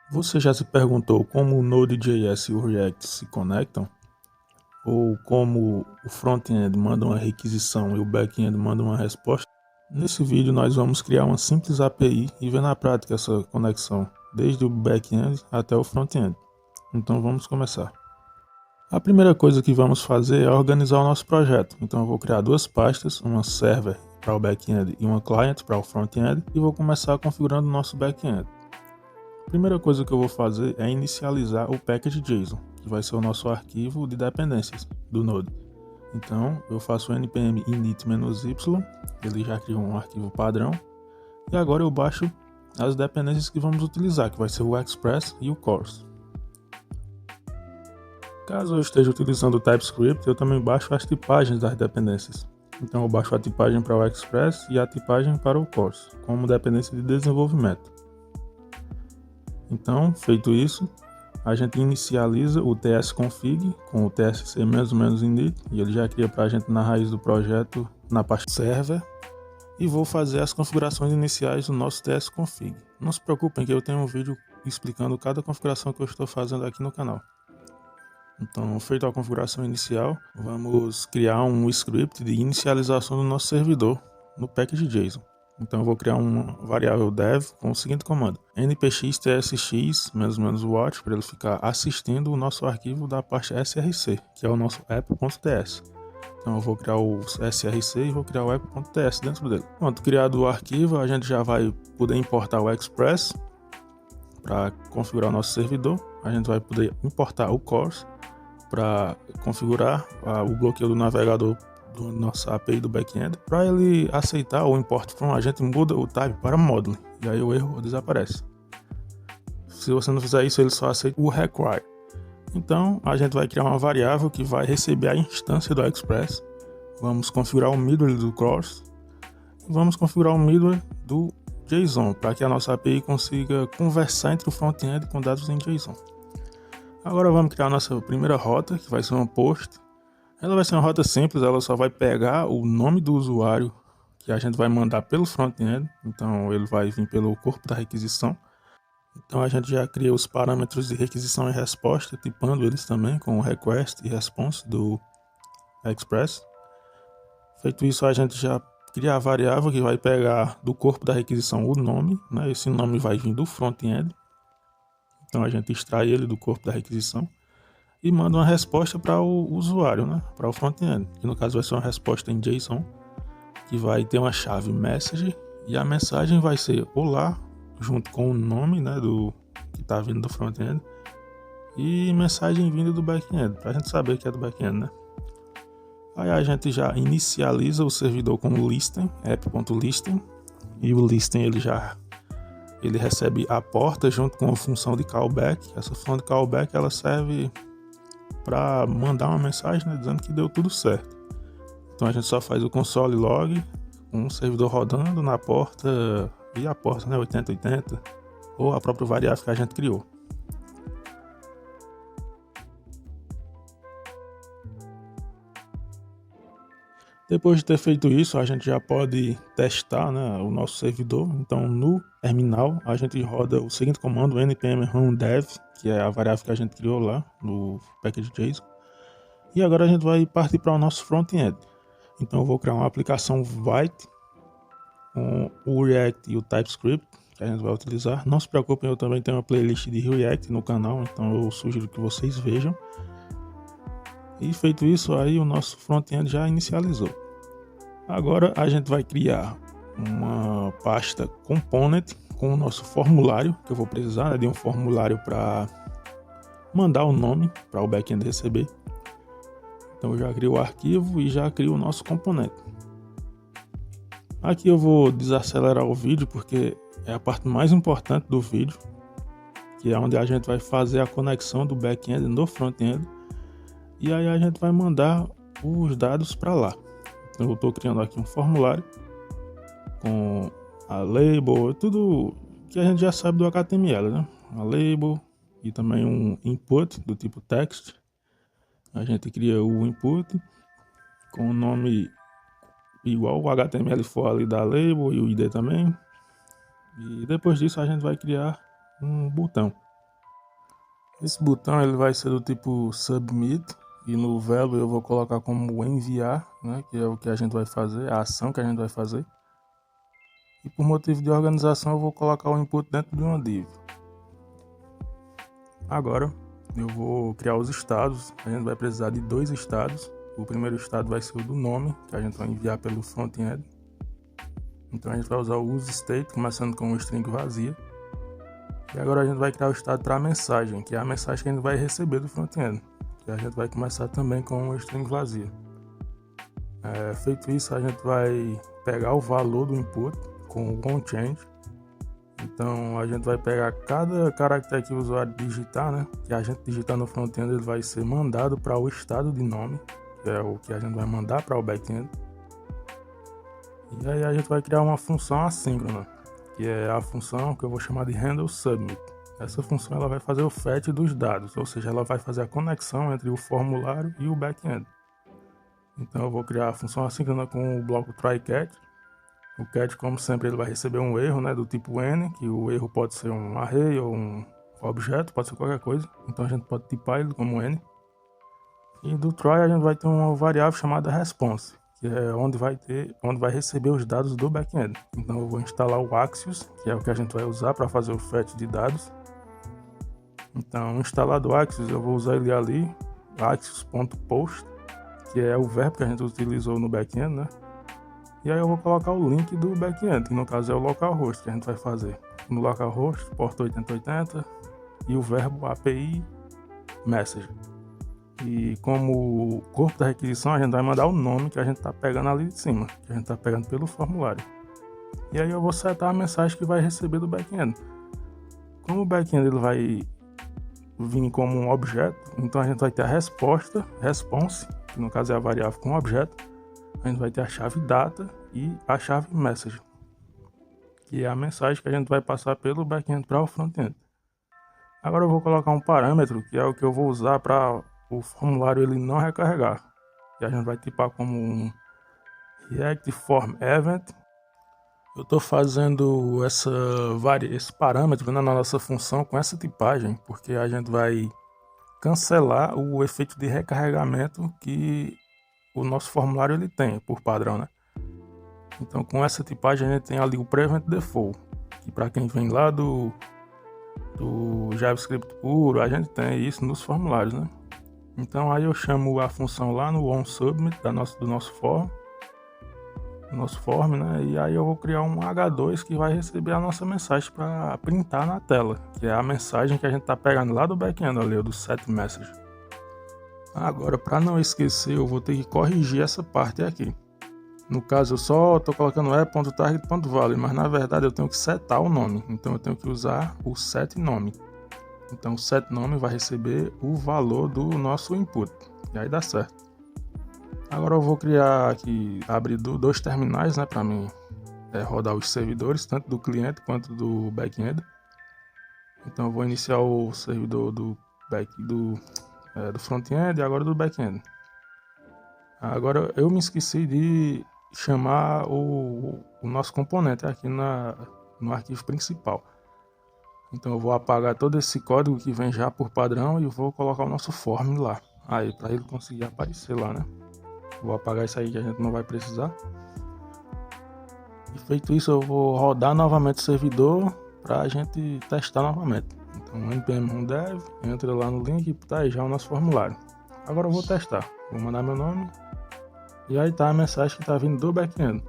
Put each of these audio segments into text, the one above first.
Você já se perguntou como o Node.js e o React se conectam? Ou como o front-end manda uma requisição e o back-end manda uma resposta? Nesse vídeo nós vamos criar uma simples API e ver na prática essa conexão, desde o back-end até o front-end. Então vamos começar. A primeira coisa que vamos fazer é organizar o nosso projeto. Então eu vou criar duas pastas, uma server para o back-end e uma client para o front-end, e vou começar configurando o nosso back-end. A primeira coisa que eu vou fazer é inicializar o package.json, que vai ser o nosso arquivo de dependências do Node. Então eu faço o npm init-y, ele já criou um arquivo padrão, e agora eu baixo as dependências que vamos utilizar, que vai ser o Express e o Course. Caso eu esteja utilizando o TypeScript, eu também baixo as tipagens das dependências. Então eu baixo a tipagem para o Express e a tipagem para o Course, como dependência de desenvolvimento. Então, feito isso, a gente inicializa o tsconfig com o tsc-init e ele já cria para a gente na raiz do projeto, na pasta server, e vou fazer as configurações iniciais do nosso tsconfig. Não se preocupem que eu tenho um vídeo explicando cada configuração que eu estou fazendo aqui no canal. Então, feita a configuração inicial, vamos criar um script de inicialização do nosso servidor no package.json. Então eu vou criar uma variável dev com o seguinte comando: npx_tsx_watch, para ele ficar assistindo o nosso arquivo da parte src, que é o nosso app.ts. Então eu vou criar o src e vou criar o app.ts dentro dele. Pronto, criado o arquivo, a gente já vai poder importar o Express para configurar o nosso servidor. A gente vai poder importar o Course para configurar o bloqueio do navegador do nossa API do back-end. Para ele aceitar o import from, a gente muda o type para module e aí o erro desaparece. Se você não fizer isso, ele só aceita o require. Então a gente vai criar uma variável que vai receber a instância do Express. Vamos configurar o middleware do Course e vamos configurar o middleware do JSON para que a nossa API consiga conversar entre o front-end com dados em JSON. Agora vamos criar a nossa primeira rota, que vai ser uma post. Ela vai ser uma rota simples, ela só vai pegar o nome do usuário que a gente vai mandar pelo front-end. Então ele vai vir pelo corpo da requisição. Então a gente já cria os parâmetros de requisição e resposta, tipando eles também com o request e response do Express. Feito isso, a gente já cria a variável que vai pegar do corpo da requisição o nome, né? Esse nome vai vir do front-end. Então a gente extrai ele do corpo da requisição e manda uma resposta para o usuário, né? Para o front-end, que no caso vai ser uma resposta em JSON, que vai ter uma chave message, e a mensagem vai ser olá, junto com o nome, né, do que está vindo do front-end, e mensagem vinda do back-end, para a gente saber que é do back-end, né? Aí a gente já inicializa o servidor com o listen, app.listen, e o listen ele recebe a porta junto com a função de callback. Essa função de callback ela serve para mandar uma mensagem, né, dizendo que deu tudo certo. Então a gente só faz o console log com o servidor rodando na porta, e a porta, né, 8080, ou a própria variável que a gente criou. Depois de ter feito isso, a gente já pode testar, né, o nosso servidor. Então no terminal a gente roda o seguinte comando: npm run dev, que é a variável que a gente criou lá no package.json. E agora a gente vai partir para o nosso front-end. Então eu vou criar uma aplicação Vite com o React e o TypeScript que a gente vai utilizar. Não se preocupem, eu também tenho uma playlist de React no canal, então eu sugiro que vocês vejam. E feito isso, aí o nosso front-end já inicializou. Agora a gente vai criar uma pasta component com o nosso formulário, que eu vou precisar, né, de um formulário para mandar o nome para o back-end receber. Então eu já crio o arquivo e já crio o nosso componente. Aqui eu vou desacelerar o vídeo porque é a parte mais importante do vídeo, que é onde a gente vai fazer a conexão do back-end no front-end, e aí a gente vai mandar os dados para lá. Então eu estou criando aqui um formulário com a label, tudo que a gente já sabe do HTML, né? A label e também um input do tipo text. A gente cria o input com o nome igual o HTML for ali da label e o ID também. E depois disso a gente vai criar um botão. Esse botão ele vai ser do tipo submit, e no verbo eu vou colocar como enviar, né, que é o que a gente vai fazer, a ação que a gente vai fazer. E por motivo de organização eu vou colocar o input dentro de uma div. Agora eu vou criar os estados. A gente vai precisar de 2 estados. O primeiro estado vai ser o do nome, que a gente vai enviar pelo front-end. Então a gente vai usar o useState, começando com o string vazia. E agora a gente vai criar o estado para a mensagem, que é a mensagem que a gente vai receber do front-end. E a gente vai começar também com o string vazia. Feito isso, a gente vai pegar o valor do input com o onChange. Então a gente vai pegar cada caractere que o usuário digitar, né? Que a gente digitar no front-end, ele vai ser mandado para o estado de nome, que é o que a gente vai mandar para o back-end. E aí a gente vai criar uma função assíncrona, que é a função que eu vou chamar de handleSubmit. Essa função ela vai fazer o fetch dos dados, ou seja, ela vai fazer a conexão entre o formulário e o back-end. Então eu vou criar a função assíncrona com o bloco tryCatch. O catch, como sempre, ele vai receber um erro, né, do tipo N, que o erro pode ser um array ou um objeto, pode ser qualquer coisa. Então a gente pode tipar ele como N. E do try a gente vai ter uma variável chamada response, que é onde vai receber os dados do back-end. Então eu vou instalar o Axios, que é o que a gente vai usar para fazer o fetch de dados. Então, instalado o Axios, eu vou usar ele ali, axios.post, que é o verbo que a gente utilizou no back-end, né? E aí eu vou colocar o link do back-end, que no caso é o localhost que a gente vai fazer. No localhost, porta 8080 e o verbo API message. E como corpo da requisição, a gente vai mandar o nome que a gente está pegando ali de cima, que a gente está pegando pelo formulário. E aí eu vou setar a mensagem que vai receber do back-end. Como o back-end ele vai vir como um objeto, então a gente vai ter a resposta, response, que no caso é a variável com objeto. A gente vai ter a chave data e a chave message, que é a mensagem que a gente vai passar pelo back-end para o front-end. Agora eu vou colocar um parâmetro, que é o que eu vou usar para o formulário ele não recarregar. E a gente vai tipar como um React Form Event. Eu estou fazendo esse parâmetro, né, na nossa função com essa tipagem, porque a gente vai cancelar o efeito de recarregamento que o nosso formulário ele tem por padrão, né? Então com essa tipagem a gente tem ali o Prevent Default, que para quem vem lá do JavaScript puro, a gente tem isso nos formulários, né? Então aí eu chamo a função lá no onSubmit do nosso form, né? E aí eu vou criar um H2 que vai receber a nossa mensagem para printar na tela, que é a mensagem que a gente está pegando lá do back-end ali, do setMessage. Agora, para não esquecer, eu vou ter que corrigir essa parte aqui. No caso, eu só estou colocando e.target.value, mas na verdade eu tenho que setar o nome. Então eu tenho que usar o setNome. Então o setNome vai receber o valor do nosso input. E aí dá certo. Agora eu vou criar aqui, abrir 2 terminais, né, para mim rodar os servidores, tanto do cliente quanto do back-end. Então eu vou iniciar o servidor do front-end e agora do back-end. Agora eu me esqueci de chamar o nosso componente aqui no arquivo principal. Então eu vou apagar todo esse código que vem já por padrão e vou colocar o nosso form lá. Aí, para ele conseguir aparecer lá, né? Vou apagar isso aí que a gente não vai precisar. E feito isso, eu vou rodar novamente o servidor para a gente testar novamente. Então npm dev, entra lá no link e tá aí já o nosso formulário. Agora eu vou testar. Vou mandar meu nome. E aí tá a mensagem que está vindo do back-end,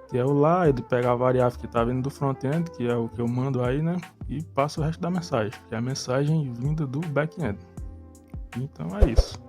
que é o lá, ele pega a variável que está vindo do front-end, que é o que eu mando aí, né? E passa o resto da mensagem, que é a mensagem vinda do back-end. Então é isso.